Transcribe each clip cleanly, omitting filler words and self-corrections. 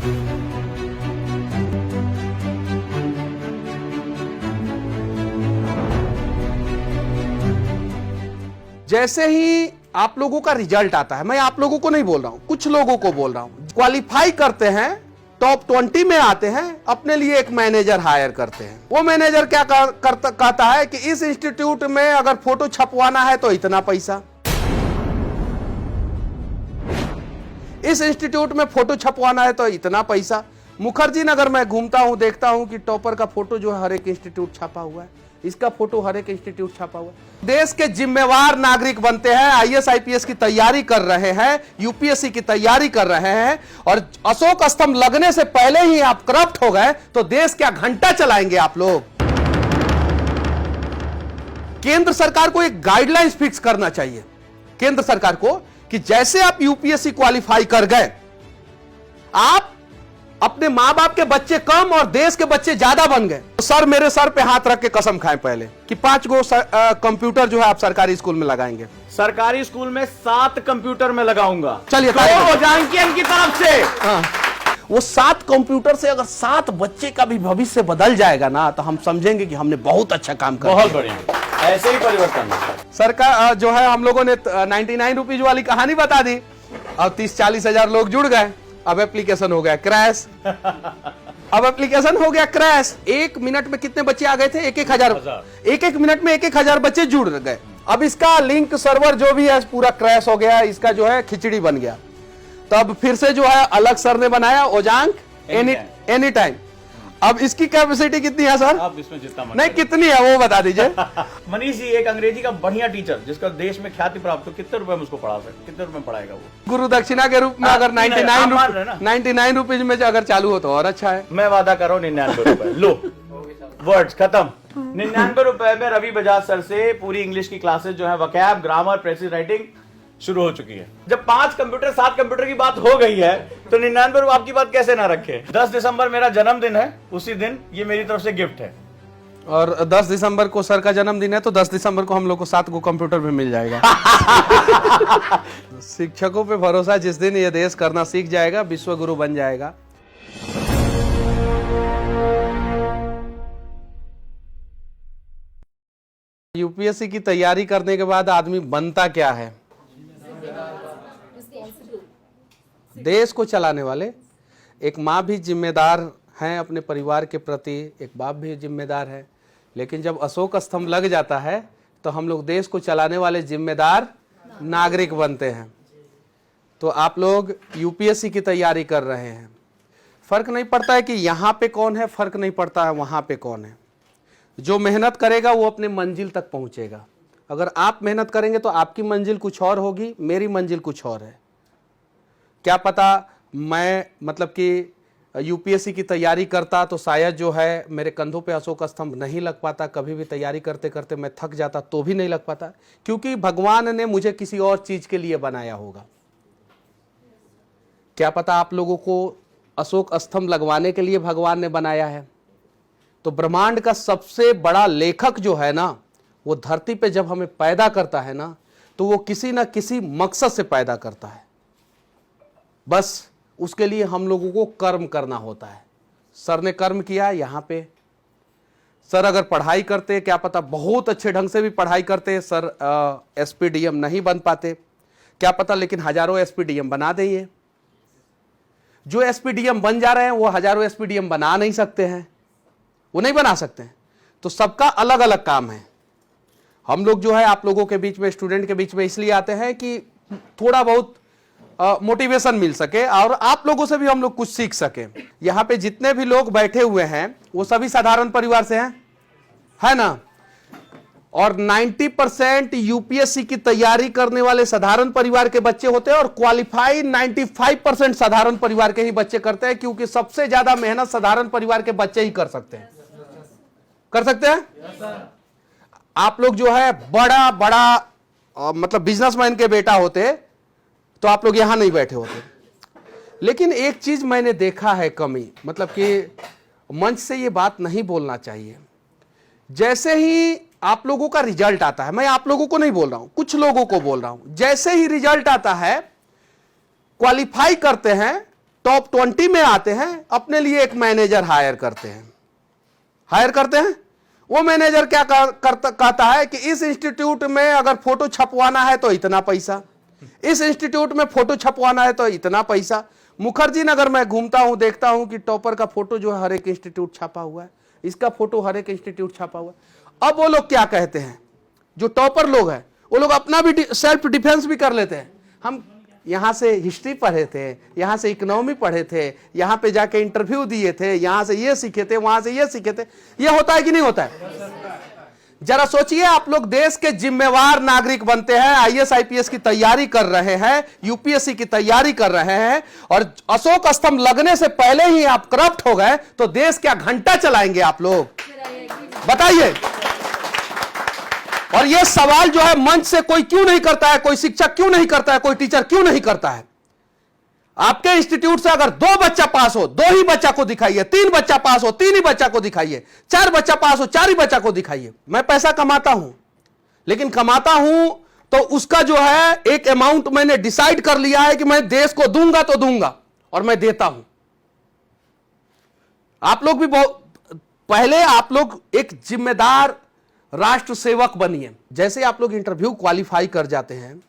जैसे ही आप लोगों का रिजल्ट आता है, मैं आप लोगों को नहीं बोल रहा हूं, कुछ लोगों को बोल रहा हूं, क्वालिफाई करते हैं, टॉप 20 में आते हैं, अपने लिए एक मैनेजर हायर करते हैं। वो मैनेजर क्या कहता है कि इस इंस्टीट्यूट में अगर फोटो छपवाना है तो इतना पैसा, इस इंस्टीट्यूट में फोटो छपवाना है तो इतना पैसा। मुखर्जी नगर में घूमता हूं, देखता हूं कि टॉपर का फोटो जो है हर एक इंस्टीट्यूट छपा हुआ है, इसका फोटो हर एक इंस्टीट्यूट छपा हुआ है। देश के जिम्मेवार नागरिक बनते हैं, आईएएस आईपीएस की तैयारी कर रहे हैं, यूपीएससी की तैयारी कर रहे हैं, और अशोक स्तंभ लगने से पहले ही आप करप्ट हो गए तो देश क्या घंटा चलाएंगे आप लोग? केंद्र सरकार को एक गाइडलाइंस फिक्स करना चाहिए, केंद्र सरकार को, कि जैसे आप यूपीएससी क्वालिफाई कर गए, आप अपने मां बाप के बच्चे कम और देश के बच्चे ज्यादा बन गए। तो सर मेरे सर पे हाथ रख के कसम खाएं पहले कि 5 गो कंप्यूटर जो है आप सरकारी स्कूल में लगाएंगे। सरकारी स्कूल में 7 कंप्यूटर में लगाऊंगा। चलिए, जानकी की तरफ से वो 7 कंप्यूटर से अगर 7 बच्चे का भी भविष्य बदल जाएगा ना, तो हम समझेंगे कि हमने बहुत अच्छा काम किया। बहुत बढ़िया, ऐसे ही परिवर्तन। सरकार जो है, हम लोगों ने 99 रुपीज वाली कहानी बता दी, अब 30-40 हजार लोग जुड़ गए, अब एप्लीकेशन हो गया क्रैश। अब एप्लीकेशन हो गया क्रैश। 1 मिनट में कितने बच्चे आ गए थे? 1-1 हजार। 1-1 मिनट में 1-1 हजार बच्चे जुड़ गए। अब इसका लिंक सर्वर जो भी है पूरा क्रैश हो गया, इसका जो है खिचड़ी बन गया। तब फिर से जो है अलग सर ने बनाया ओजांक एनी टाइम। अब इसकी कैपेसिटी कितनी है सर? आप इसमें जितना नहीं, कितनी है वो बता दीजिए। मनीष जी, एक अंग्रेजी का बढ़िया टीचर जिसका देश में ख्याति प्राप्त हो, कितने रुपए में उसको पढ़ा सकते? कितने रुपए में पढ़ाएगा वो? गुरु दक्षिणा के रूप में अगर 99 रुपीज में अगर चालू हो तो और अच्छा है। मैं वादा कर रहा हूँ 99 रुपए। लो, वर्ड्स खत्म। 99 रुपए में रवि बजाज सर से पूरी इंग्लिश की क्लासेस जो है, वकैब, ग्रामर, प्रेसिज राइटिंग शुरू हो चुकी है। जब 5 कंप्यूटर 7 कंप्यूटर की बात हो गई है तो 99 रुपए आपकी बात कैसे ना रखे? 10 दिसंबर मेरा जन्मदिन है, उसी दिन ये मेरी तरफ से गिफ्ट है। और 10 दिसंबर को सर का जन्मदिन है, तो 10 दिसंबर को हम लोग को 7 को कंप्यूटर भी मिल जाएगा। शिक्षकों पे भरोसा, जिस दिन ये देश करना सीख जाएगा, विश्व गुरु बन जाएगा। यूपीएससी की तैयारी करने के बाद आदमी बनता क्या है? देश को चलाने वाले। एक माँ भी जिम्मेदार हैं अपने परिवार के प्रति, एक बाप भी जिम्मेदार है, लेकिन जब अशोक स्तंभ लग जाता है तो हम लोग देश को चलाने वाले जिम्मेदार नागरिक बनते हैं। तो आप लोग यूपीएससी की तैयारी कर रहे हैं, फर्क नहीं पड़ता है कि यहाँ पे कौन है, फर्क नहीं पड़ता है वहाँ पे कौन है। जो मेहनत करेगा वो अपने मंजिल तक पहुँचेगा। अगर आप मेहनत करेंगे तो आपकी मंजिल कुछ और होगी, मेरी मंजिल कुछ और है। क्या पता मैं मतलब कि यूपीएससी की तैयारी करता तो शायद जो है मेरे कंधों पे अशोक स्तंभ नहीं लग पाता, कभी भी तैयारी करते करते मैं थक जाता तो भी नहीं लग पाता, क्योंकि भगवान ने मुझे किसी और चीज के लिए बनाया होगा। क्या पता आप लोगों को अशोक स्तंभ लगवाने के लिए भगवान ने बनाया है। तो ब्रह्मांड का सबसे बड़ा लेखक जो है ना, वो धरती पे जब हमें पैदा करता है ना, तो वो किसी ना किसी मकसद से पैदा करता है। बस उसके लिए हम लोगों को कर्म करना होता है। सर ने कर्म किया यहाँ पे। सर अगर पढ़ाई करते, क्या पता बहुत अच्छे ढंग से भी पढ़ाई करते, सर एसपीडीएम नहीं बन पाते, क्या पता, लेकिन हजारों एसपीडीएम बना देंगे। जो एसपीडीएम बन जा रहे हैं वो हजारों एसपीडीएम बना नहीं सकते हैं, वो नहीं बना सकते हैं। तो सबका अलग अलग काम है। हम लोग जो है आप लोगों के बीच में, स्टूडेंट के बीच में इसलिए आते हैं कि थोड़ा बहुत मोटिवेशन मिल सके और आप लोगों से भी हम लोग कुछ सीख सके। यहाँ पे जितने भी लोग बैठे हुए हैं वो सभी साधारण परिवार से हैं, है ना? और 90% यूपीएससी की तैयारी करने वाले साधारण परिवार के बच्चे होते हैं, और क्वालिफाई 95% साधारण परिवार के ही बच्चे करते हैं, क्योंकि सबसे ज्यादा मेहनत साधारण परिवार के बच्चे ही कर सकते हैं। कर सकते हैं? आप लोग जो है बड़ा बड़ा मतलब बिजनेसमैन के बेटा होते तो आप लोग यहां नहीं बैठे होते। लेकिन एक चीज मैंने देखा है कमी, मतलब कि मंच से ये बात नहीं बोलना चाहिए। जैसे ही आप लोगों का रिजल्ट आता है, मैं आप लोगों को नहीं बोल रहा हूं, कुछ लोगों को बोल रहा हूं, जैसे ही रिजल्ट आता है, क्वालिफाई करते हैं, टॉप 20 में आते हैं, अपने लिए एक मैनेजर हायर करते हैं। वो मैनेजर क्या कहता है कि इस इंस्टीट्यूट में अगर फोटो छपवाना है तो इतना पैसा, इस इंस्टीट्यूट में फोटो छपवाना है तो इतना पैसा। मुखर्जी नगर में घूमता हूं, देखता हूं कि टॉपर का फोटो जो है हर एक इंस्टीट्यूट छपा हुआ है, इसका फोटो हर एक इंस्टीट्यूट छपा हुआ है। अब वो लोग क्या कहते हैं, जो टॉपर लोग हैं वो लोग अपना भी सेल्फ डिफेंस भी कर लेते हैं। हम यहां से हिस्ट्री पढ़े थे, यहां से इकोनॉमी पढ़े थे, यहां पे जाके इंटरव्यू दिए थे, यहां से ये सीखे थे, वहां से ये सीखे थे। ये होता है कि नहीं होता है? जरा सोचिए, आप लोग देश के जिम्मेवार नागरिक बनते हैं, आईएएस आईपीएस की तैयारी कर रहे हैं, यूपीएससी की तैयारी कर रहे हैं, और अशोक स्तंभ लगने से पहले ही आप करप्ट हो गए तो देश क्या घंटा चलाएंगे आप लोग? बताइए। और यह सवाल जो है मंच से कोई क्यों नहीं करता है, कोई शिक्षक क्यों नहीं करता है, कोई टीचर क्यों नहीं करता है? आपके इंस्टीट्यूट से अगर 2 बच्चा पास हो, 2 ही बच्चा को दिखाइए, 3 बच्चा पास हो, 3 ही बच्चा को दिखाइए, 4 बच्चा पास हो, 4 ही बच्चा को दिखाइए। मैं पैसा कमाता हूं, लेकिन कमाता हूं तो उसका जो है एक अमाउंट मैंने डिसाइड कर लिया है कि मैं देश को दूंगा तो दूंगा, और मैं देता हूं। आप लोग भी पहले आप लोग एक जिम्मेदार राष्ट्र सेवक बनिए। जैसे आप लोग इंटरव्यू क्वालिफाई कर जाते हैं,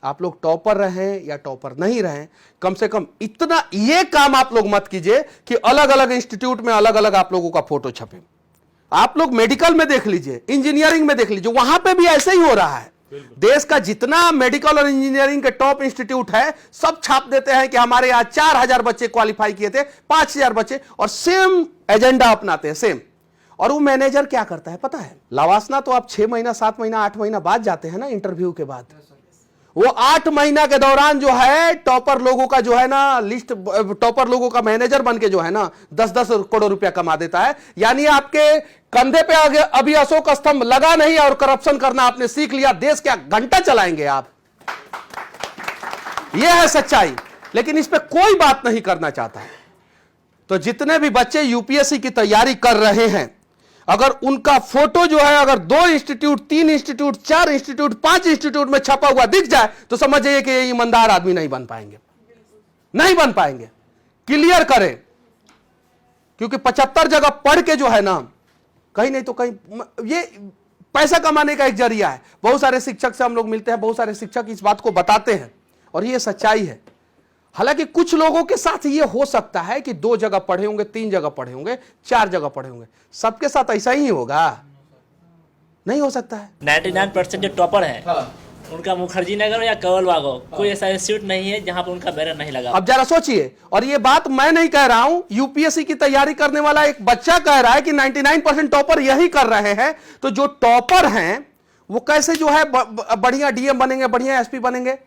आप लोग टॉपर रहें या टॉपर नहीं रहें, कम से कम इतना ये काम आप लोग मत कीजिए कि अलग अलग इंस्टीट्यूट में अलग अलग आप लोगों का फोटो छपे। आप लोग मेडिकल में देख लीजिए, इंजीनियरिंग में देख लीजिए, वहां पे भी ऐसे ही हो रहा है। देश का जितना मेडिकल और इंजीनियरिंग के टॉप इंस्टीट्यूट है, सब छाप देते हैं कि हमारे यहां 4000 बच्चे क्वालिफाई किए थे, 5000 बच्चे, और सेम एजेंडा अपनाते हैं, सेम। और वो मैनेजर क्या करता है पता है? लवासना तो आप 6 महीना, 7 महीना, 8 महीना बाद जाते हैं ना इंटरव्यू के बाद। वो 8 महीना के दौरान जो है टॉपर लोगों का जो है ना लिस्ट, टॉपर लोगों का मैनेजर बन के जो है ना 10-10 करोड़ रुपया कमा देता है। यानी आपके कंधे पे आगे अभी अशोक स्तंभ लगा नहीं और करप्शन करना आपने सीख लिया, देश क्या घंटा चलाएंगे आप? यह है सच्चाई, लेकिन इस पे कोई बात नहीं करना चाहता है। तो जितने भी बच्चे यूपीएससी की तैयारी कर रहे हैं, अगर उनका फोटो जो है अगर 2 इंस्टीट्यूट, 3 इंस्टीट्यूट, 4 इंस्टीट्यूट, 5 इंस्टीट्यूट में छपा हुआ दिख जाए तो समझ जाइए कि ये ईमानदार आदमी नहीं बन पाएंगे, नहीं बन पाएंगे। क्लियर करें, क्योंकि 75 जगह पढ़ के जो है ना, कहीं नहीं तो कहीं, ये पैसा कमाने का एक जरिया है। बहुत सारे शिक्षक से हम लोग मिलते हैं, बहुत सारे शिक्षक इस बात को बताते हैं, और ये सच्चाई है। हालांकि कुछ लोगों के साथ ये हो सकता है कि 2 जगह पढ़े होंगे, 3 जगह पढ़े होंगे, 4 जगह पढ़े होंगे, सबके साथ ऐसा ही होगा? नहीं हो सकता है। 99% जो टॉपर है उनका मुखर्जी नगर या कंवलबाग हो, कोई ऐसा इंस्टीट्यूट नहीं है जहां पर उनका बैनर नहीं लगा। अब जरा सोचिए, और ये बात मैं नहीं कह रहा हूं, यूपीएससी की तैयारी करने वाला एक बच्चा कह रहा है कि 99% टॉपर यही कर रहे हैं। तो जो टॉपर हैं वो कैसे जो है बढ़िया डीएम बनेंगे, बढ़िया एसपी बनेंगे?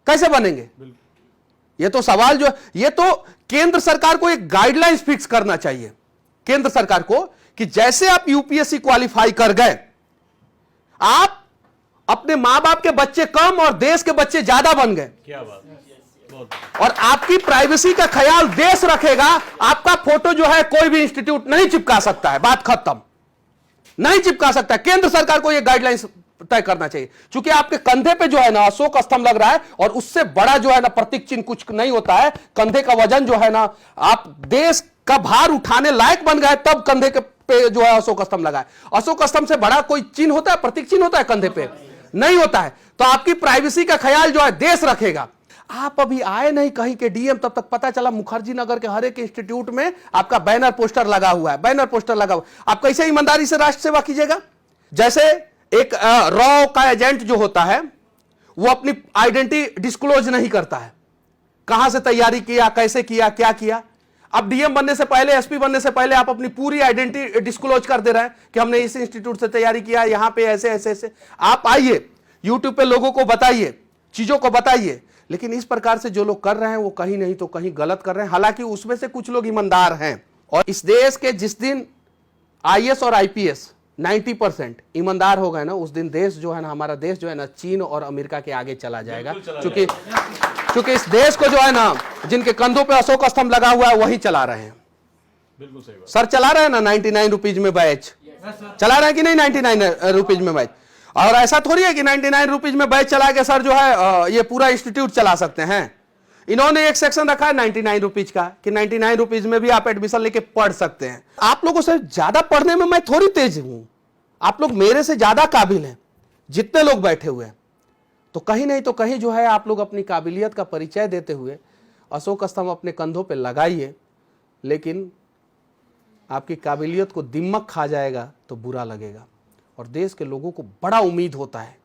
कैसे बनेंगे? ये तो सवाल जो, ये तो केंद्र सरकार को एक गाइडलाइंस फिक्स करना चाहिए, केंद्र सरकार को, कि जैसे आप यूपीएससी क्वालिफाई कर गए, आप अपने मां बाप के बच्चे कम और देश के बच्चे ज्यादा बन गए। क्या बात है। और आपकी प्राइवेसी का ख्याल देश रखेगा। आपका फोटो जो है कोई भी इंस्टीट्यूट नहीं चिपका सकता है, बात खत्म, नहीं चिपका सकता है। केंद्र सरकार को यह गाइडलाइंस तय करना चाहिए, क्योंकि आपके कंधे पे जो है ना अशोक स्तंभ लग रहा है, और उससे बड़ा जो है ना प्रतीक चिन्ह कुछ नहीं होता है। कंधे का वजन जो है ना, आप देश का भार उठाने लायक बन गए तब कंधे के पे जो है अशोक स्तंभ लगा है। अशोक स्तंभ से बड़ा कोई चिन्ह होता है, प्रतीक चिन्ह होता है कंधे पे? नहीं होता है। तो आपकी प्राइवेसी का ख्याल जो है देश रखेगा। आप अभी आए नहीं कहीं के डीएम, तब तक पता चला मुखर्जी नगर के हर एक इंस्टीट्यूट में आपका बैनर पोस्टर लगा हुआ है, बैनर पोस्टर लगा हुआ। आप कैसे ईमानदारी से राष्ट्र सेवा कीजिएगा? जैसे एक रॉ का एजेंट जो होता है वो अपनी आइडेंटिटी डिस्क्लोज नहीं करता है, कहां से तैयारी किया, कैसे किया, क्या किया। अब डीएम बनने से पहले, एसपी बनने से पहले आप अपनी पूरी आइडेंटिटी डिस्क्लोज कर दे रहे हैं कि हमने इस इंस्टीट्यूट से तैयारी किया, यहां पे ऐसे ऐसे ऐसे। आप आइए यूट्यूब पे लोगों को बताइए, चीजों को बताइए, लेकिन इस प्रकार से जो लोग कर रहे हैं वो कहीं नहीं तो कहीं गलत कर रहे हैं। हालांकि उसमें से कुछ लोग ईमानदार हैं, और इस देश के जिस दिन आईएएस और आईपीएस 90% ईमानदार हो गए ना, उस दिन देश जो है ना, हमारा देश जो है ना, चीन और अमेरिका के आगे चला जाएगा। क्योंकि इस देश को जो है ना, जिनके कंधों पे अशोक स्तंभ लगा हुआ है वही चला रहे हैं। बिल्कुल सही बात। सर चला रहे हैं ना 99 रुपीज में बैच, चला रहे हैं कि नहीं 99 रुपीज में बैच? और ऐसा थोड़ी है कि 99 रुपीज में बैच चला के सर जो है ये पूरा इंस्टीट्यूट चला सकते हैं। इन्होंने एक सेक्शन रखा है 99 रुपीज का कि 99 रुपीज में भी आप एडमिशन लेके पढ़ सकते हैं। आप लोगों से ज्यादा पढ़ने में मैं थोड़ी तेज हूं, आप लोग मेरे से ज्यादा काबिल हैं जितने लोग बैठे हुए हैं। तो कहीं नहीं तो कहीं जो है आप लोग अपनी काबिलियत का परिचय देते हुए अशोक स्तंभ अपने कंधों पे लगाइए, लेकिन आपकी काबिलियत को दिमक खा जाएगा तो बुरा लगेगा। और देश के लोगों को बड़ा उम्मीद होता है,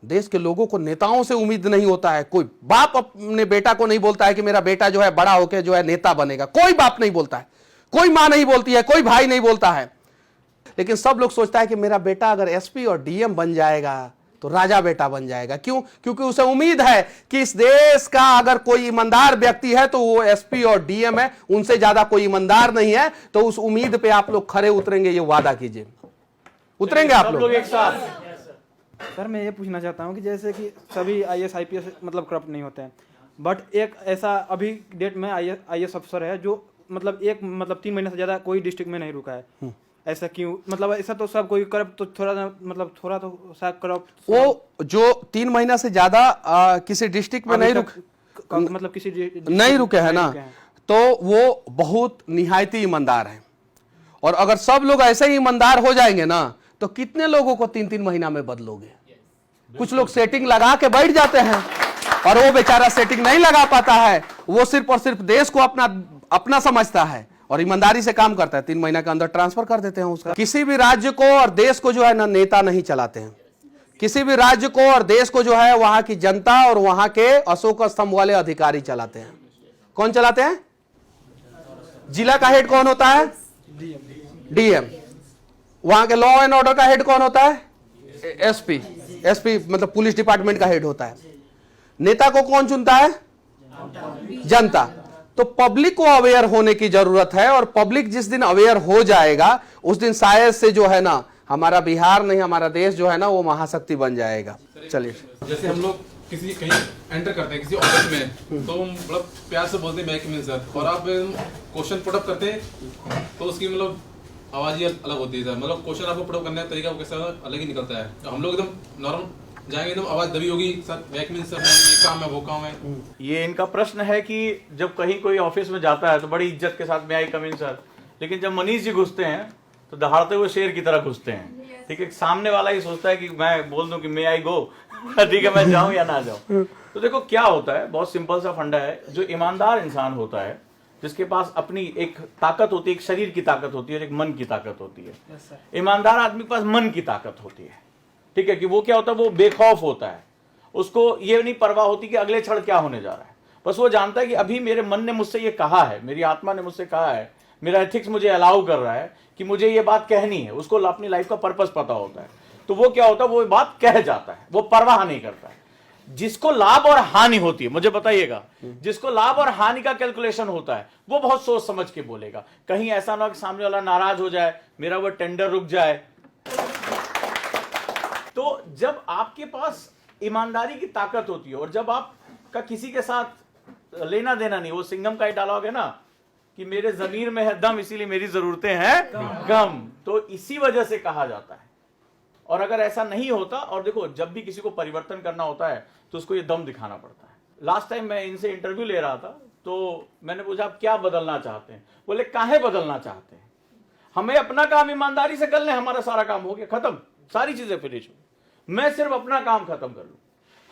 देश के लोगों को नेताओं से उम्मीद नहीं होता है। कोई बाप अपने बेटा को नहीं बोलता है कि मेरा बेटा जो है बड़ा होकर जो है नेता बनेगा, कोई बाप नहीं बोलता है, कोई मां नहीं बोलती है, कोई भाई नहीं बोलता है। लेकिन सब लोग सोचता है कि मेरा बेटा अगर एसपी और डीएम बन जाएगा तो राजा बेटा बन जाएगा। क्यों? क्योंकि उसे उम्मीद है कि इस देश का अगर कोई ईमानदार व्यक्ति है तो वो एसपी और डीएम है, उनसे ज्यादा कोई ईमानदार नहीं है। तो उस उम्मीद पे आप लोग खरे उतरेंगे, ये वादा कीजिए। उतरेंगे आप लोग एक साथ? सर मैं ये पूछना चाहता हूँ कि जैसे कि सभी आईएएस आईपीएस मतलब करप्ट नहीं होते हैं, बट एक ऐसा अभी डेट में आईएएस अफसर है जो मतलब 3 महीने से ज्यादा कोई डिस्ट्रिक्ट में नहीं रुका है। ऐसा क्यों? मतलब ऐसा तो सब कोई करप्ट तो थोड़ा तो शायद करप्ट। वो जो 3 महीना से ज्यादा किसी डिस्ट्रिक्ट में नहीं मतलब किसी नहीं रुके हैं ना, तो वो बहुत निहायती ईमानदार है। और अगर सब लोग ऐसे ही ईमानदार हो जाएंगे ना तो कितने लोगों को 3-3 महीना में बदलोगे? कुछ लोग सेटिंग लगा के बैठ जाते हैं और वो बेचारा सेटिंग नहीं लगा पाता है, वो सिर्फ और सिर्फ देश को अपना समझता है और ईमानदारी से काम करता है। 3 महीना के अंदर ट्रांसफर कर देते हैं उसका। किसी भी राज्य को और देश को जो है ना नेता नहीं चलाते हैं, किसी भी राज्य को और देश को जो है वहां की जनता और वहां के अशोक स्तंभ वाले अधिकारी चलाते हैं। कौन चलाते हैं? जिला का हेड कौन होता है? डीएम। वहां के लॉ एंड ऑर्डर का हेड कौन होता है? एसपी मतलब पुलिस डिपार्टमेंट का हेड होता है। नेता को कौन चुनता है? जनता। तो पब्लिक को अवेयर होने की जरूरत है और पब्लिक जिस दिन अवेयर हो जाएगा उस दिन शायद से जो है ना हमारा बिहार नहीं, हमारा देश जो है ना वो महाशक्ति बन जाएगा। चलिए, जैसे हम लोग किसी कहीं एंटर करते हैं किसी ऑफिस में तो हम मतलब प्यार से बोलते हैं मैं कमिंग सर, और आप क्वेश्चन पुटअप करते हैं तो उसकी मतलब आवाज ही अलग होती है सर। मतलब क्वेश्चन आपको पुटअप करने का तरीका कैसा अलग ही निकलता है। तो हम लोग एकदम नॉर्मल जाएंगे एकदम आवाज दबी होगी सर मैं कमिंग सर, ये काम है वो काम है। ये इनका प्रश्न है कि जब कहीं कोई ऑफिस में जाता है तो बड़ी इज्जत के साथ में आई कम इन सर, लेकिन जब मनीष जी घुसते हैं तो दहाड़ते हुए शेर की तरह घुसते हैं। ठीक है, सामने वाला ही सोचता है कि मैं बोल दूं कि मे आई गो, ठीक है मैं जाऊं या ना जाऊं। तो देखो क्या होता है, बहुत सिंपल सा फंडा है। जो ईमानदार इंसान होता है, जिसके पास अपनी एक ताकत होती है, एक शरीर की ताकत होती है और एक मन की ताकत होती है। ईमानदार आदमी के पास मन की ताकत होती है। ठीक है, कि वो क्या होता है, वो बेखौफ होता है। उसको ये नहीं परवाह होती कि अगले क्षण क्या होने जा रहा है। बस वो जानता है कि अभी मेरे मन ने मुझसे ये कहा है, मेरी आत्मा ने मुझसे कहा है, मेरा एथिक्स मुझे अलाउ कर रहा है कि मुझे ये बात कहनी है। उसको अपनी लाइफ का पर्पस पता होता है, तो वो क्या होता है, वो बात कह जाता है, वो परवाह नहीं करता है। जिसको लाभ और हानि होती है, मुझे बताइएगा, जिसको लाभ और हानि का कैलकुलेशन होता है वो बहुत सोच समझ के बोलेगा। कहीं ऐसा ना हो कि सामने वाला नाराज हो जाए, मेरा वो टेंडर रुक जाए। तो जब आपके पास ईमानदारी की ताकत होती है और जब आपका किसी के साथ लेना देना नहीं, वो सिंघम का ही डायलॉग है ना कि मेरे जमीर में है दम इसीलिए मेरी जरूरतें हैं कम, तो इसी वजह से कहा जाता है। और अगर ऐसा नहीं होता, और देखो जब भी किसी को परिवर्तन करना होता है तो उसको ये दम दिखाना पड़ता है। लास्ट टाइम मैं इनसे इंटरव्यू ले रहा था तो मैंने पूछा आप क्या बदलना चाहते हैं? बोले काहे बदलना चाहते हैं, हमें अपना काम ईमानदारी से कर लें, हमारा सारा काम हो गया, खत्म, सारी चीजें फिनिश हो, मैं सिर्फ अपना काम खत्म कर लूं।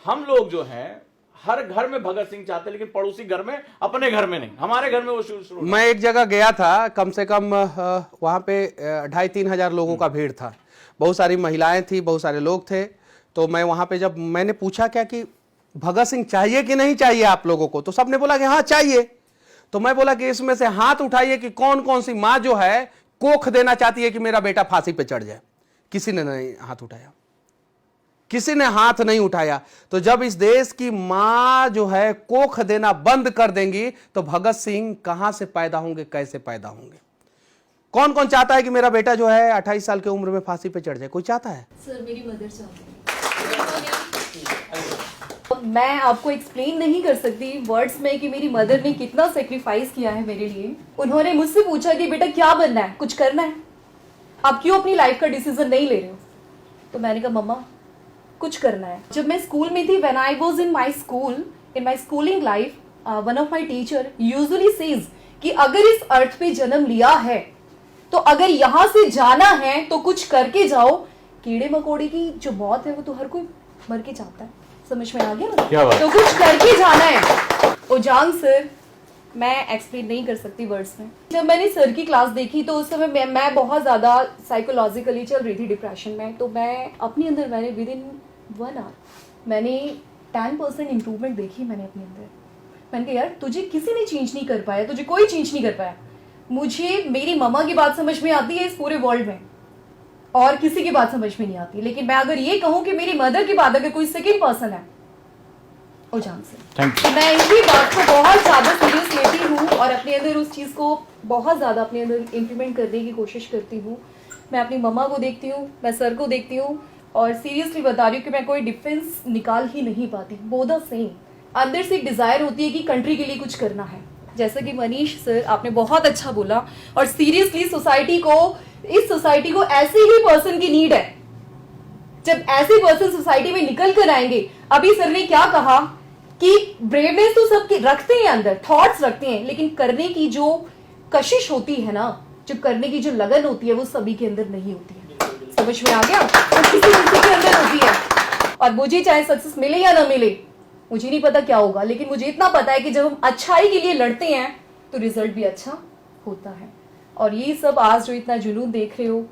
हम लोग जो हैं हर घर में भगत सिंह चाहते हैं, लेकिन पड़ोसी घर में, अपने घर में नहीं। हमारे घर में वो शुरू। मैं एक जगह गया था, कम से कम वहां पे 2,500-3 हजार लोगों का भीड़ था, बहुत सारी महिलाएं थी, बहुत सारे लोग थे। तो मैं वहां पे जब मैंने पूछा क्या कि भगत सिंह चाहिए कि नहीं चाहिए आप लोगों को, तो सबने बोला कि हाँ चाहिए। तो मैं बोला कि इसमें से हाथ उठाइए कि कौन कौन सी माँ जो है कोख देना चाहती है कि मेरा बेटा फांसी पे चढ़ जाए। किसी ने नहीं हाथ उठाया, किसी ने हाथ नहीं उठाया। तो जब इस देश की मां जो है कोख देना बंद कर देंगी तो भगत सिंह कहां से पैदा होंगे, कैसे पैदा होंगे? कौन कौन चाहता है कि मेरा बेटा जो है 28 साल की उम्र में फांसी पे चढ़ जाए? कोई चाहता है? सर मेरी मदर चाहती है। मैं आपको एक्सप्लेन नहीं कर सकती वर्ड्स में कि मेरी मदर ने कितना सेक्रीफाइस किया है मेरे लिए। उन्होंने मुझसे पूछा कि बेटा क्या बनना है, कुछ करना है, आप क्यों अपनी लाइफ का डिसीजन नहीं ले रहे हो? तो मैंने कहा मम्मा कुछ करना है। जब मैं स्कूल में थी, when I was in my school, in my schooling life, one of my teacher usually says कि अगर इस अर्थ पे जन्म लिया है तो अगर यहाँ से जाना है तो कुछ करके जाओ। कीड़े मकोड़े की जो मौत है वो तो हर कोई मर के जाता है, समझ में आ गया ना? क्या बात? तो कुछ करके जाना है। ओजांग सर, मैं एक्सप्लेन नहीं कर सकती वर्ड्स में। जब मैंने सर की क्लास देखी तो उस समय मैं बहुत ज़्यादा साइकोलॉजिकली चल रही थी, डिप्रेशन में। तो मैं अपने अंदर मैंने विद इन 1 आवर मैंने 10% इम्प्रूवमेंट देखी मैंने अपने अंदर। मैंने कहा यार तुझे किसी ने चेंज नहीं कर पाया, तुझे कोई चेंज नहीं कर पाया। मुझे मेरी मम्मा की बात समझ में आती है इस पूरे वर्ल्ड में, और किसी की बात समझ में नहीं आती। लेकिन मैं अगर ये कहूँ कि मेरी मदर की बात अगर कोई सेकेंड पर्सन है, ओजांग से, थैंक यू। मैं इसी बात को बहुत ज़्यादा सीरियस लेती हूँ और अपने अंदर उस चीज़ को बहुत ज़्यादा अपने अंदर इम्प्लीमेंट करने की कोशिश करती हूँ। मैं अपनी मम्मा को देखती हूँ, मैं सर को देखती हूँ, और सीरियसली बता रही हूँ कि मैं कोई डिफेंस निकाल ही नहीं पाती। बोथ द सेम, अंदर से एक डिज़ायर होती है कि कंट्री के लिए कुछ करना है। जैसे कि मनीष सर आपने बहुत अच्छा बोला, और सीरियसली सोसाइटी को, इस सोसाइटी को ऐसे ही पर्सन की नीड है। जब ऐसे पर्सन सोसाइटी में निकल कर आएंगे, अभी सर ने क्या कहा कि ब्रेवनेस तो सबके रखते हैं अंदर, थॉट्स रखते हैं, लेकिन करने की जो कशिश होती है ना, जो करने की जो लगन होती है, वो सभी के अंदर नहीं होती है। समझ में आ गया? वो किसी के अंदर होती है। और मुझे चाहे सक्सेस मिले या ना मिले, मुझे नहीं पता क्या होगा, लेकिन मुझे इतना पता है कि जब हम अच्छाई के लिए लड़ते हैं तो रिजल्ट भी अच्छा होता है। और ये सब आज जो इतना जुनून देख रहे हो,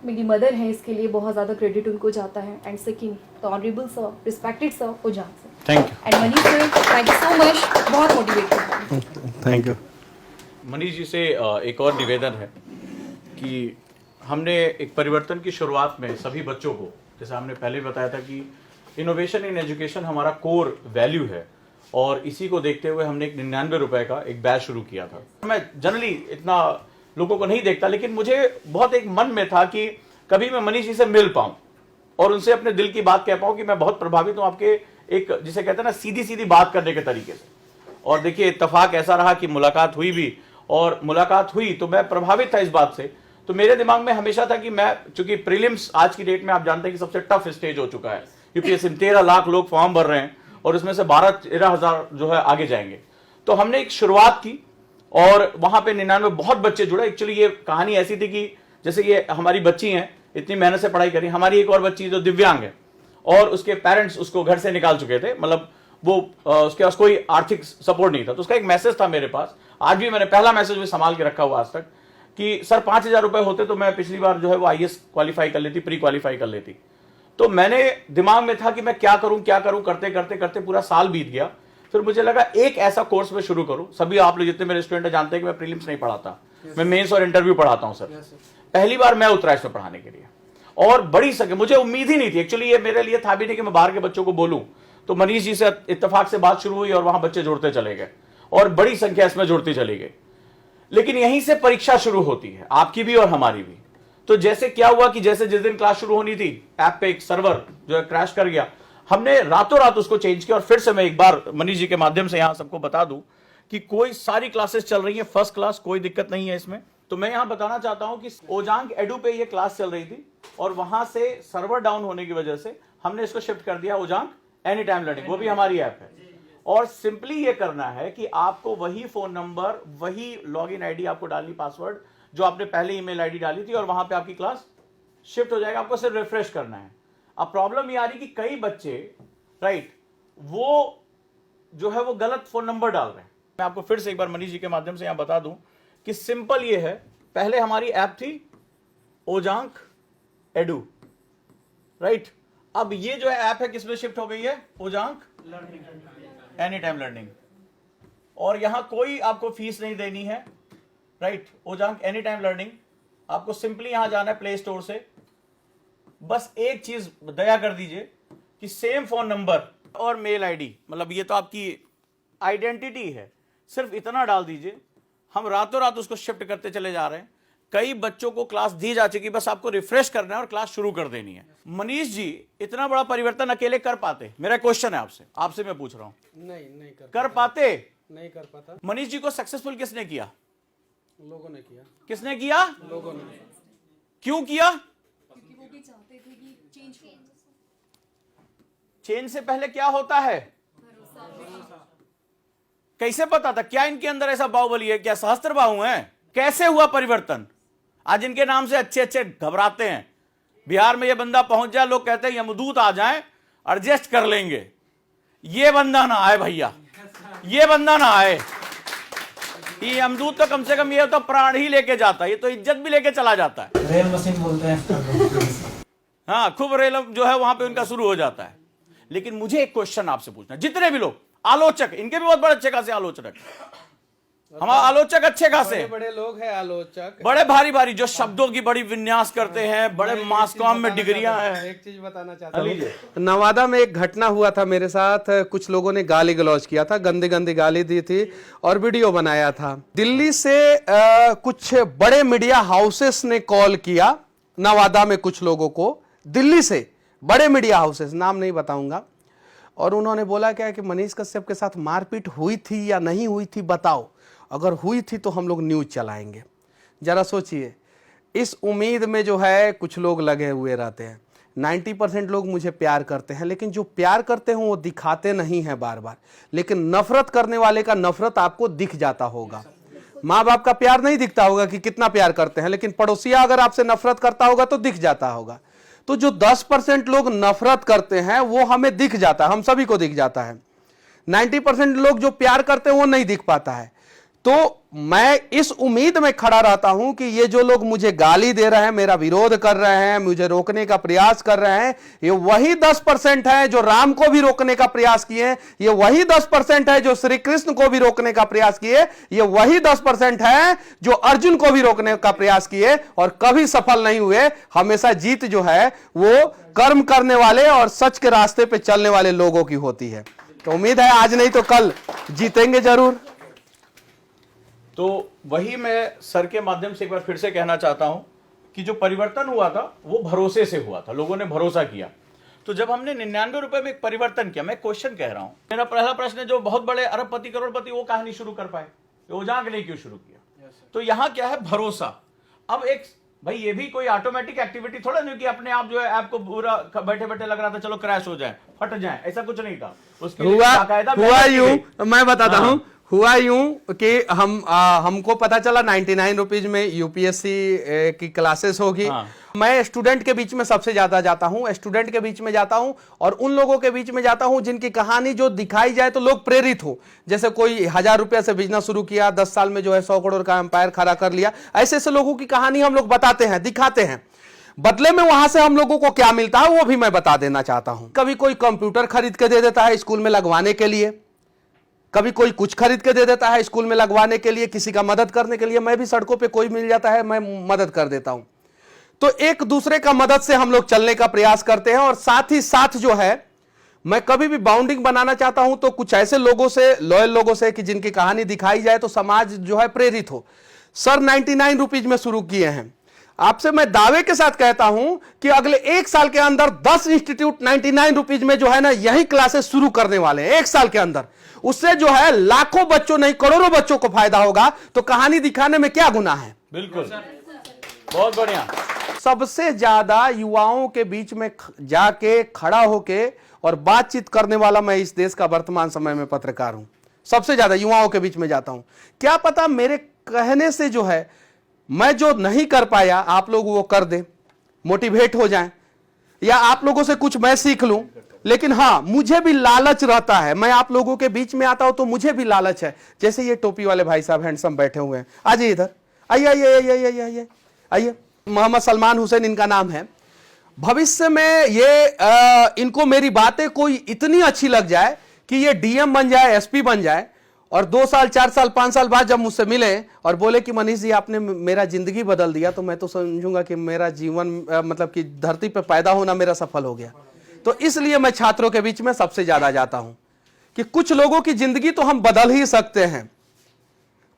मेरी मदर है, इसके लिए बहुत ज़्यादा क्रेडिट उनको जाता है। And second the honourable sir, respected sir Ojang sir, thank you. And Manish sir, thank you so much, बहुत मोटिवेट करता है। Thank you. मनीष जी से एक और निवेदन है कि हमने एक परिवर्तन की शुरुआत में सभी बच्चों को, जैसे हमने पहले बताया था कि इनोवेशन इन एजुकेशन हमारा कोर वैल्यू है, और इसी को देखते हुए हमने एक 99 रुपए का एक बैच शुरू किया था। मैं जनरली इतना लोगों को नहीं देखता, लेकिन मुझे बहुत एक मन में था कि कभी मैं मनीष जी से मिल पाऊं और उनसे अपने दिल की बात कह पाऊं कि मैं बहुत प्रभावित हूं आपके एक, जिसे कहते हैं ना, सीधी सीधी बात करने के तरीके से। और देखिए इत्तेफाक ऐसा रहा कि मुलाकात हुई भी, और मुलाकात हुई तो मैं प्रभावित था इस बात से। तो मेरे दिमाग में हमेशा था कि मैं, चूंकि प्रीलिम्स आज की डेट में आप जानते हैं कि सबसे टफ स्टेज हो चुका है, यूपीएससी में 13 लाख लोग फॉर्म भर रहे हैं और उसमें से 12-13 हजार जो है आगे जाएंगे। तो हमने एक शुरुआत की और वहां पे 99 बहुत बच्चे जुड़े। एक्चुअली ये कहानी ऐसी थी कि जैसे ये हमारी बच्ची हैं, इतनी मेहनत से पढ़ाई करी, हमारी एक और बच्ची जो दिव्यांग है और उसके पेरेंट्स उसको घर से निकाल चुके थे, मतलब वो उसके पास कोई आर्थिक सपोर्ट नहीं था। तो उसका एक मैसेज था मेरे पास, आज भी मैंने पहला मैसेज भी संभाल के रखा हुआ आज तक, कि सर 5,000 रुपए होते तो मैं पिछली बार जो है वो आईएएस क्वालिफाई कर लेती, प्री क्वालिफाई कर लेती। तो मैंने दिमाग में था कि मैं क्या करूं करते करते करते पूरा साल बीत गया। फिर मुझे लगा एक ऐसा कोर्स में शुरू करूं। सभी आप लोग जितने मेरे स्टूडेंट जानते हैं कि मैं प्रीलिम्स नहीं पढ़ाता, मैं मेंस और इंटरव्यू पढ़ाता हूं सर। पहली बार मैं उतरा इसमें पढ़ाने के लिए, और बड़ी सके मुझे उम्मीद ही नहीं थी। एक्चुअली ये मेरे लिए था भी नहीं कि मैं बाहर के बच्चों को बोलूं। तो मनीष जी से इत्तेफाक से बात शुरू हुई और वहां बच्चे जुड़ते चले गए और बड़ी संख्या इसमें जुड़ती चली गई। लेकिन यहीं से परीक्षा शुरू होती है, आपकी भी और हमारी भी। तो जैसे क्या हुआ कि जैसे जिस दिन क्लास शुरू होनी थी, ऐप पे एक सर्वर जो है क्रैश कर गया, हमने रातों रात उसको चेंज किया। और फिर से मैं एक बार मनीष जी के माध्यम से यहां सबको बता दूं कि कोई सारी क्लासेस चल रही है फर्स्ट क्लास, कोई दिक्कत नहीं है इसमें। तो मैं यहां बताना चाहता हूं कि ओजांग एडू पे ये क्लास चल रही थी और वहां से सर्वर डाउन होने की वजह से हमने इसको शिफ्ट कर दिया ओजांग एनी टाइम लर्निंग, वो भी हमारी ऐप है। और सिंपली ये करना है कि आपको वही फोन नंबर, वही लॉगिन आईडी आपको डालनी, पासवर्ड जो आपने पहले ईमेल आईडी डाली थी, और वहां पे आपकी क्लास शिफ्ट हो जाएगा। आपको सिर्फ रिफ्रेश करना है। अब प्रॉब्लम ये आ रही कि कई बच्चे, राइट, वो जो है वो गलत फोन नंबर डाल रहे हैं। मैं आपको फिर से एक बार मनीष जी के माध्यम से यहां बता दूं कि सिंपल ये है, पहले हमारी ऐप थी ओजांग एडू, राइट। अब ये जो है ऐप है किसमें शिफ्ट हो गई है, ओजांग एनी टाइम लर्निंग, और यहां कोई आपको फीस नहीं देनी है, राइट। ओजांग एनी टाइम लर्निंग, आपको सिंपली यहां जाना है प्ले स्टोर से। बस एक चीज दया कर दीजिए कि सेम फोन नंबर और मेल आईडी, मतलब ये तो आपकी आइडेंटिटी है, सिर्फ इतना डाल दीजिए। हम रातों रात उसको शिफ्ट करते चले जा रहे हैं। कई बच्चों को क्लास दी जा चुकी, बस आपको रिफ्रेश करना है और क्लास शुरू कर देनी है। मनीष जी इतना बड़ा परिवर्तन अकेले कर पाते? मेरा क्वेश्चन है आपसे मैं पूछ रहा हूं। नहीं कर पाते? नहीं कर पाता। मनीष जी को सक्सेसफुल किसने किया? लोगों ने किया। किसने किया? लोगों ने। क्यों किया? क्योंकि वो भी चाहते थे कि चेंज से पहले क्या होता है? कैसे पता था? क्या इनके अंदर ऐसा बाहुबली है? क्या सहस्त्र बाहु है? कैसे हुआ परिवर्तन? आज इनके नाम से अच्छे अच्छे घबराते हैं। बिहार में ये बंदा पहुंच जाए, लोग कहते हैं यमदूत आ जाए, एडजस्ट कर लेंगे। ये बंदा ना आए भैया, ये बंदा ना आए। ये यमदूत तो कम से कम ये तो प्राण ही लेके जाता है, ये तो इज्जत भी लेके चला जाता है। रेल मशीन बोलते हैं। हाँ, खूब रेल जो है वहां पे उनका शुरू हो जाता है। लेकिन मुझे एक क्वेश्चन आपसे पूछना, जितने भी लोग आलोचक, इनके भी बहुत बड़े अच्छे खासे आलोचक हैं, हमारे आलोचक अच्छे खासे बड़े लोग हैं आलोचक, बड़े भारी भारी, जो शब्दों की बड़ी विन्यास करते हैं, बड़े मास कॉम में डिग्रियां हैं। एक चीज बताना चाहता हूँ। नवादा में एक घटना हुआ था मेरे साथ, कुछ लोगों ने गाली गलौज किया था, गंदी गंदी गाली दी थी और वीडियो बनाया था। दिल्ली से कुछ बड़े मीडिया हाउसेस ने कॉल किया नवादा में कुछ लोगों को, दिल्ली से बड़े मीडिया हाउसेस, नाम नहीं बताऊंगा, और उन्होंने बोला क्या कि मनीष कश्यप के साथ मारपीट हुई थी या नहीं हुई थी बताओ, अगर हुई थी तो हम लोग न्यूज चलाएंगे। जरा सोचिए, इस उम्मीद में जो है कुछ लोग लगे हुए रहते हैं। 90% लोग मुझे प्यार करते हैं, लेकिन जो प्यार करते हैं वो दिखाते नहीं हैं बार बार, लेकिन नफरत करने वाले का नफरत आपको दिख जाता होगा। माँ बाप का प्यार नहीं दिखता होगा कि कितना प्यार करते हैं, लेकिन पड़ोसिया अगर आपसे नफरत करता होगा तो दिख जाता होगा। तो जो 10% लोग नफरत करते हैं वो हमें दिख जाता है, हम सभी को दिख जाता है। 90% लोग जो प्यार करते हैं वो नहीं दिख पाता है। तो मैं इस उम्मीद में खड़ा रहता हूं कि ये जो लोग मुझे गाली दे रहे हैं, मेरा विरोध कर रहे हैं, मुझे रोकने का प्रयास कर रहे हैं, ये वही 10% है जो राम को भी रोकने का प्रयास किए, ये वही 10% है जो श्री कृष्ण को भी रोकने का प्रयास किए, ये वही 10% है जो अर्जुन को भी रोकने का प्रयास किए और कभी सफल नहीं हुए। हमेशा जीत जो है वो कर्म करने वाले और सच के रास्ते पे चलने वाले लोगों की होती है। तो उम्मीद है आज नहीं तो कल जीतेंगे जरूर। तो वही मैं सर के माध्यम से एक बार फिर से कहना चाहता हूं कि जो परिवर्तन हुआ था वो भरोसे से हुआ था, लोगों ने भरोसा किया। तो जब हमने 99 रुपए में एक परिवर्तन किया, मैं क्वेश्चन कह रहा हूं, मेरा पहला प्रश्न है, जो बहुत बड़े अरबपति करोड़पति वो कहानी शुरू कर पाए, वो जाग नहीं क्यों शुरू किया? तो यहां क्या है? भरोसा। अब एक भाई ये भी कोई ऑटोमेटिक एक्टिविटी थोड़ा नहीं कि अपने आप जो है ऐप को पूरा बैठे बैठे लग रहा था चलो क्रैश हो जाए, फट जाए, ऐसा कुछ नहीं था। उसके लिए बाकायदा हुआ यूं, मैं बताता हूं, हुआ यूं कि हमको पता चला 99 रुपीज में यूपीएससी की क्लासेस होगी। मैं स्टूडेंट के बीच में सबसे ज्यादा जाता हूं, स्टूडेंट के बीच में जाता हूं और उन लोगों के बीच में जाता हूं जिनकी कहानी जो दिखाई जाए तो लोग प्रेरित हो। जैसे कोई 1000 रुपया से बिजनेस शुरू किया, 10 साल में जो है 100 करोड़ का एम्पायर खड़ा कर लिया। ऐसे ऐसे लोगों की कहानी हम लोग बताते हैं, दिखाते हैं। बदले में वहां से हम लोगों को क्या मिलता है वो भी मैं बता देना चाहता हूं। कभी कोई कंप्यूटर खरीद के दे देता है स्कूल में लगवाने के लिए, कभी कोई कुछ खरीद के दे देता है स्कूल में लगवाने के लिए, किसी का मदद करने के लिए। मैं भी सड़कों पे कोई मिल जाता है मैं मदद कर देता हूं। तो एक दूसरे का मदद से हम लोग चलने का प्रयास करते हैं। और साथ ही साथ जो है मैं कभी भी बाउंडिंग बनाना चाहता हूं तो कुछ ऐसे लोगों से, लॉयल लोगों से कि जिनकी कहानी दिखाई जाए तो समाज जो है प्रेरित हो। सर 99 रुपीज में शुरू किए हैं। आपसे मैं दावे के साथ कहता हूं कि अगले 1 साल के अंदर 10 इंस्टीट्यूट 99 रुपीज में जो है ना यही क्लासेस शुरू करने वाले हैं 1 साल के अंदर। उससे जो है लाखों बच्चों नहीं करोड़ों बच्चों को फायदा होगा। तो कहानी दिखाने में क्या गुनाह है? बिल्कुल, बहुत बढ़िया। सबसे ज्यादा युवाओं के बीच में जाके खड़ा होके और बातचीत करने वाला मैं इस देश का वर्तमान समय में पत्रकार हूं। सबसे ज्यादा युवाओं के बीच में जाता हूं। क्या पता मेरे कहने से जो है मैं जो नहीं कर पाया आप लोग वो कर दें, मोटिवेट हो जाएं, या आप लोगों से कुछ मैं सीख लूं। लेकिन हां, मुझे भी लालच रहता है। मैं आप लोगों के बीच में आता हूं तो मुझे भी लालच है। जैसे ये टोपी वाले भाई साहब हैंडसम बैठे हुए हैं, आइए इधर, आइए आइए आइए आइए आइए आइए। मोहम्मद सलमान हुसैन इनका नाम है। भविष्य में ये इनको मेरी बातें कोई इतनी अच्छी लग जाए कि ये डीएम बन जाए, एसपी बन जाए, और 2 साल 4 साल 5 साल बाद जब मुझसे मिले और बोले कि मनीष जी आपने मेरा जिंदगी बदल दिया, तो मैं तो समझूंगा कि मेरा जीवन मतलब कि धरती पे पैदा होना मेरा सफल हो गया। तो इसलिए मैं छात्रों के बीच में सबसे ज्यादा जाता हूं कि कुछ लोगों की जिंदगी तो हम बदल ही सकते हैं,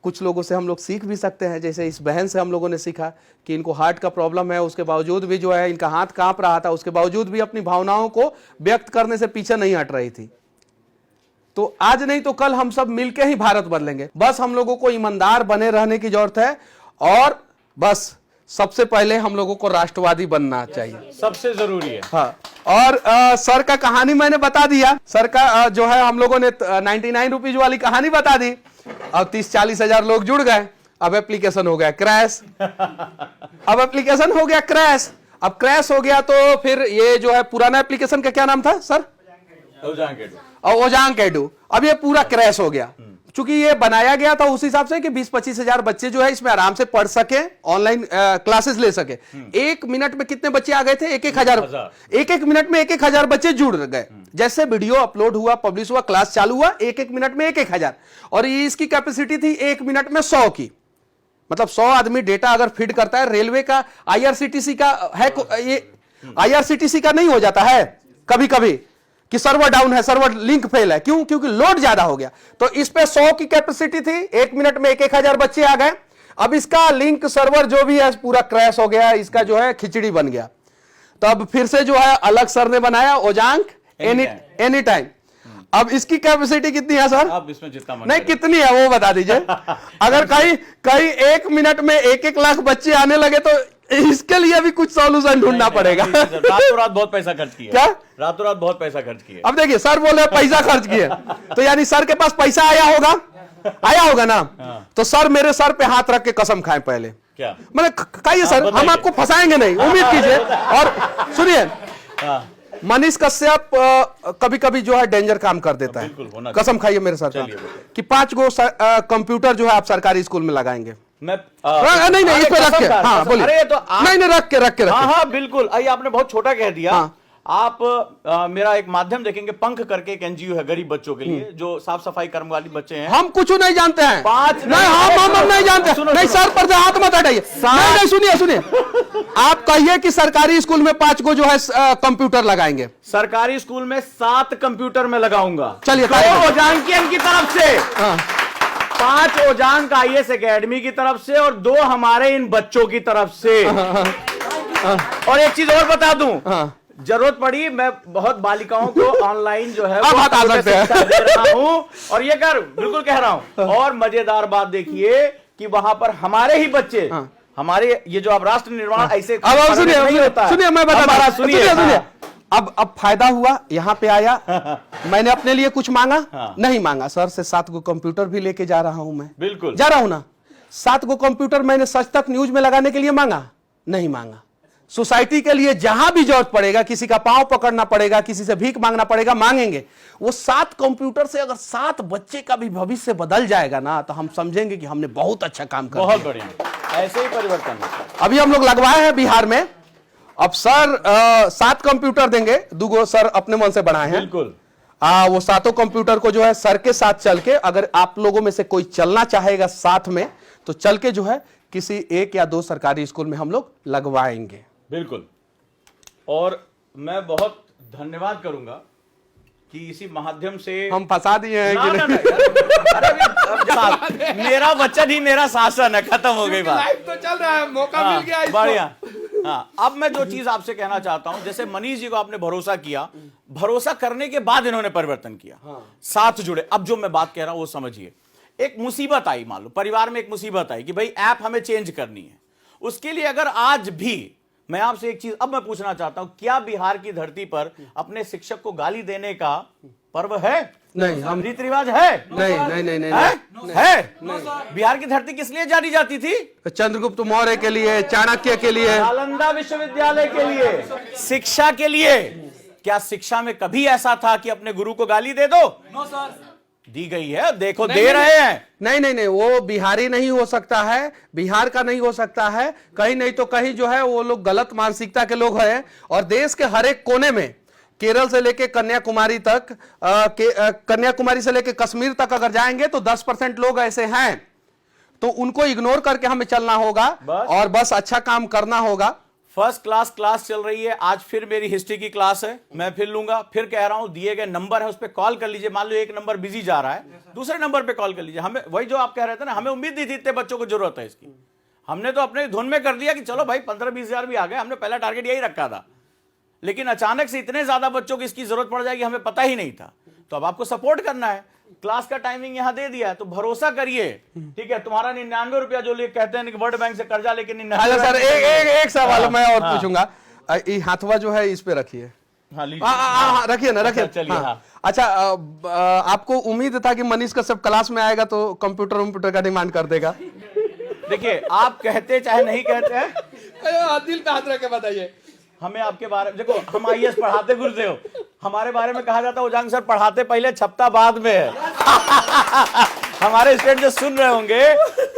कुछ लोगों से हम लोग सीख भी सकते हैं। जैसे इस बहन से हम लोगों ने सीखा कि इनको हार्ट का प्रॉब्लम है, उसके बावजूद भी जो है इनका हाथ कांप रहा था, उसके बावजूद भी अपनी भावनाओं को व्यक्त करने से पीछे नहीं हट रही थी। तो आज नहीं तो कल हम सब मिलके ही भारत बदलेंगे। बस हम लोगों को ईमानदार बने रहने की जरूरत है और बस सबसे पहले हम लोगों को राष्ट्रवादी बनना चाहिए, सबसे जरूरी है। हाँ। और सर का कहानी मैंने बता दिया, सर का जो है हम लोगों ने 99 रुपीज वाली कहानी बता दी। अब 30-40 हजार लोग जुड़ गए, अब एप्लीकेशन हो गया क्रैश। अब एप्लीकेशन हो गया क्रैश, अब क्रैश हो गया तो फिर ये जो है पुराना एप्लीकेशन का क्या नाम था सर? ओजांग कैडू। अब ये पूरा क्रैश हो गया, चूंकि ये बनाया गया था उस हिसाब से कि 20-25 हजार बच्चे जो है इसमें आराम से पढ़ सके, ऑनलाइन क्लासेस ले सके। 1 मिनट में कितने बच्चे आ गए थे? 1,000। 1 मिनट में 1,000 बच्चे जुड़ गए। जैसे वीडियो अपलोड हुआ, पब्लिश हुआ, क्लास चालू हुआ, 1 मिनट में 1,000। और ये इसकी कैपेसिटी थी 1 मिनट में 100 की, मतलब 100 आदमी डेटा अगर फीड करता है। रेलवे का IRCTC का है, ये IRCTC का नहीं हो जाता है कभी कभी कि सर्वर डाउन है, सर्वर लिंक फेल है, क्यों? क्योंकि लोड ज्यादा हो गया। तो इस पे 100 की कैपेसिटी थी, 1 मिनट में 1,000 बच्चे आ गए। अब इसका लिंक सर्वर जो भी है पूरा क्रैश हो गया, इसका जो है खिचड़ी बन गया। तो अब फिर से जो है अलग सर ने बनाया ओजांग एनी टाइम। अब इसकी कैपेसिटी कितनी है सर? अब इसमें जितना नहीं, कितनी है वो बता दीजिए। अगर कहीं 1 मिनट में 1-1 लाख बच्चे आने लगे तो इसके लिए भी कुछ सॉल्यूशन ढूंढना पड़ेगा। रातों रात बहुत पैसा खर्च किया। क्या? रातों रात बहुत पैसा खर्च किया। अब देखिए सर बोले पैसा खर्च किए, तो यानी सर के पास पैसा आया होगा ना। तो सर मेरे सर पे हाथ रख के कसम खाएं पहले। क्या? मैंने कहिए सर, हम आपको फंसाएंगे नहीं, उम्मीद कीजिए। और सुनिए, मनीष कश्यप कभी कभी जो है डेंजर काम कर देता है। कसम खाइए मेरे सर कि 5 गो कंप्यूटर जो है आप सरकारी स्कूल में लगाएंगे। मैं नहीं इस पे रख के, हाँ बोलिए। अरे तो नहीं रख के हाँ बिल्कुल। अरे आपने बहुत छोटा कह दिया। हाँ। आप मेरा एक माध्यम देखेंगे, पंख करके एक NGO है गरीब बच्चों के लिए, जो साफ सफाई कर्मचारी बच्चे हैं। हम कुछ नहीं जानते हैं। 5 नहीं, हम नहीं जानते। नहीं सर पर से हाथ मत हटाइए। नहीं सुनिए, आप कहिए कि सरकारी स्कूल में 5 को जो है कंप्यूटर लगाएंगे। सरकारी स्कूल में 7 कंप्यूटर में लगाऊंगा। चलिए, 2 ओजांकियन की तरफ से, 5 ओजांग का IAS एकेडमी की तरफ से, और 2 हमारे इन बच्चों की तरफ से। और एक चीज और बता दूं, जरूरत पड़ी मैं बहुत बालिकाओं को ऑनलाइन जो है वो शिक्षा दे रहा हूं। और ये बिल्कुल कह रहा हूं। और मजेदार बात देखिए कि वहां पर हमारे ही बच्चे, हमारे ये जो अब राष्ट्र निर्माण ऐसे सुनिए, मैं बता, सुनिए। अब फायदा हुआ, यहाँ पे आया, मैंने अपने लिए कुछ मांगा? नहीं मांगा। सर से 7 गो कंप्यूटर भी लेके जा रहा हूं मैं। बिल्कुल जा रहा हूं ना। 7 गो कंप्यूटर मैंने सच तक न्यूज में लगाने के लिए मांगा? नहीं मांगा। सोसाइटी के लिए जहां भी जरूरत पड़ेगा, किसी का पांव पकड़ना पड़ेगा, किसी से भीख मांगना पड़ेगा, मांगेंगे। वो 7 कंप्यूटर से अगर 7 बच्चे का भी भविष्य बदल जाएगा ना, तो हम समझेंगे कि हमने बहुत अच्छा काम कर दिया। बहुत बढ़िया, ऐसे ही परिवर्तन है। अभी हम लोग लगवाए हैं बिहार में। अब सर 7 कंप्यूटर देंगे, 2 गो सर अपने मन से बनाए हैं। बिल्कुल। वो 7 कंप्यूटर को जो है सर के साथ चल के, अगर आप लोगों में से कोई चलना चाहेगा साथ में, तो चल के जो है किसी 1 या 2 सरकारी स्कूल में हम लोग लगवाएंगे। बिल्कुल। और मैं बहुत धन्यवाद करूंगा कि इसी माध्यम से हम फंसा दिए हैं कि नहीं? अरे मेरा वचन ही मेरा शासन है, खत्म हो गई बात। लाइफ तो चल रहा है, मौका मिल गया इसको। बढ़िया। हाँ, अब मैं जो चीज आपसे कहना चाहता हूं, जैसे मनीष जी को आपने भरोसा किया, भरोसा करने के बाद इन्होंने परिवर्तन किया, साथ जुड़े। अब जो मैं बात कह रहा हूं वो समझिए। एक मुसीबत आई, मान लो परिवार में एक मुसीबत आई कि भाई ऐप हमें चेंज करनी है। उसके लिए अगर आज भी मैं आपसे एक चीज अब मैं पूछना चाहता हूं, क्या बिहार की धरती पर अपने शिक्षक को गाली देने का पर्व है? नहीं, हम रीति रिवाज है? नहीं है? बिहार की धरती किस लिए जानी जाती थी? चंद्रगुप्त मौर्य के लिए, चाणक्य के लिए, नालंदा विश्वविद्यालय के लिए, शिक्षा के लिए। क्या शिक्षा में कभी ऐसा था कि अपने गुरु को गाली दे दो? No sir. दी गई है, देखो दे रहे हैं। नहीं, वो बिहारी नहीं हो सकता है, बिहार का नहीं हो सकता है, कहीं नहीं तो कहीं जो है वो लोग गलत मानसिकता के लोग हैं। और देश के हर एक कोने में, केरल से लेके कन्याकुमारी तक, कन्याकुमारी से लेके कश्मीर तक अगर जाएंगे तो 10% लोग ऐसे हैं। तो उनको इग्नोर करके हमें चलना होगा और बस अच्छा काम करना होगा। फर्स्ट क्लास चल रही है। आज फिर मेरी हिस्ट्री की क्लास है, मैं फिर लूंगा। फिर कह रहा हूं, दिए गए नंबर है उस पर कॉल कर लीजिए। मान लो एक नंबर बिजी जा रहा है, दूसरे नंबर पे कॉल कर लीजिए। हमें वही जो आप कह रहे थे ना, हमें उम्मीद नहीं थी इतने बच्चों को जरूरत है इसकी। हमने तो अपने धुन में कर दिया कि चलो भाई 15-20 हजार भी आ गए। हमने पहला टारगेट यही रखा था, लेकिन अचानक से इतने ज्यादा बच्चों की इसकी जरूरत पड़ जाएगी हमें पता ही नहीं था। तो अब आपको सपोर्ट करना है। क्लास का टाइमिंग यहाँ दे दिया है, तो भरोसा करिए, ठीक है। तुम्हारा 99 रुपया जो लोग कहते हैं कि वर्ल्ड बैंक से कर्जा लेके 99। अच्छा सर, एक सवाल मैं और पूछूंगा। ये हाथवा जो है इस पे रखिए। हाँ लीजिए, रखिए ना, रखिए। चलिए, हाँ। अच्छा, आपको उम्मीद था कि मनीष कश्यप क्लास में आएगा तो कंप्यूटर का डिमांड कर देगा? देखिए, आप कहते चाहे नहीं कहते हैं, दिल पे हाथ रख के बताइए। हमें आपके बारे में, देखो हम आईएएस पढ़ाते गुरुदेव, हमारे बारे में कहा जाता है उजांग सर पढ़ाते पहले छपता बाद में है। हमारे स्टूडेंट जो सुन रहे होंगे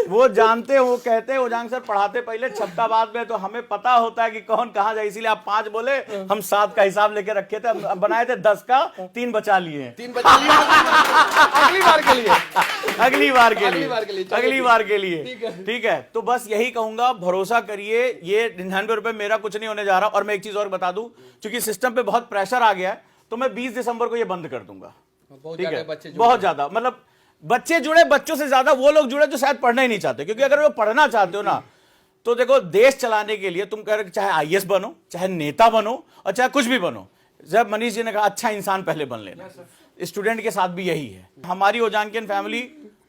वो जानते हैं, वो कहते हैं उजांग सर पढ़ाते पहले छपता बाद में, तो हमें पता होता है कि कौन कहां जाए। इसीलिए आप 5 बोले, हम 7 का हिसाब लेके रखे थे, बनाए थे 10 का, 3 बचा लिए। 3 बचा लिया अगली बार के लिए, अगली बार के लिए, ठीक है। तो बस यही कहूंगा, भरोसा करिए, ये 99 रुपए मेरा कुछ नहीं होने जा रहा। और मैं एक चीज और बता दूं, क्योंकि सिस्टम पे बहुत प्रेशर आ गया है, तो मैं 20 दिसंबर को ये बंद कर दूंगा। ठीक है, बहुत ज्यादा, मतलब बच्चे जुड़े, बच्चों से ज्यादा वो लोग जुड़े जो शायद पढ़ना ही नहीं चाहते। क्योंकि अगर वो पढ़ना चाहते हो ना, तो देखो देश चलाने के लिए तुम कह रहे चाहे आईएएस बनो, चाहे नेता बनो, और चाहे कुछ भी बनो, जब मनीष जी ने कहा अच्छा इंसान पहले बन लेना, स्टूडेंट के साथ भी यही है। हमारी ओजांकियन फैमिली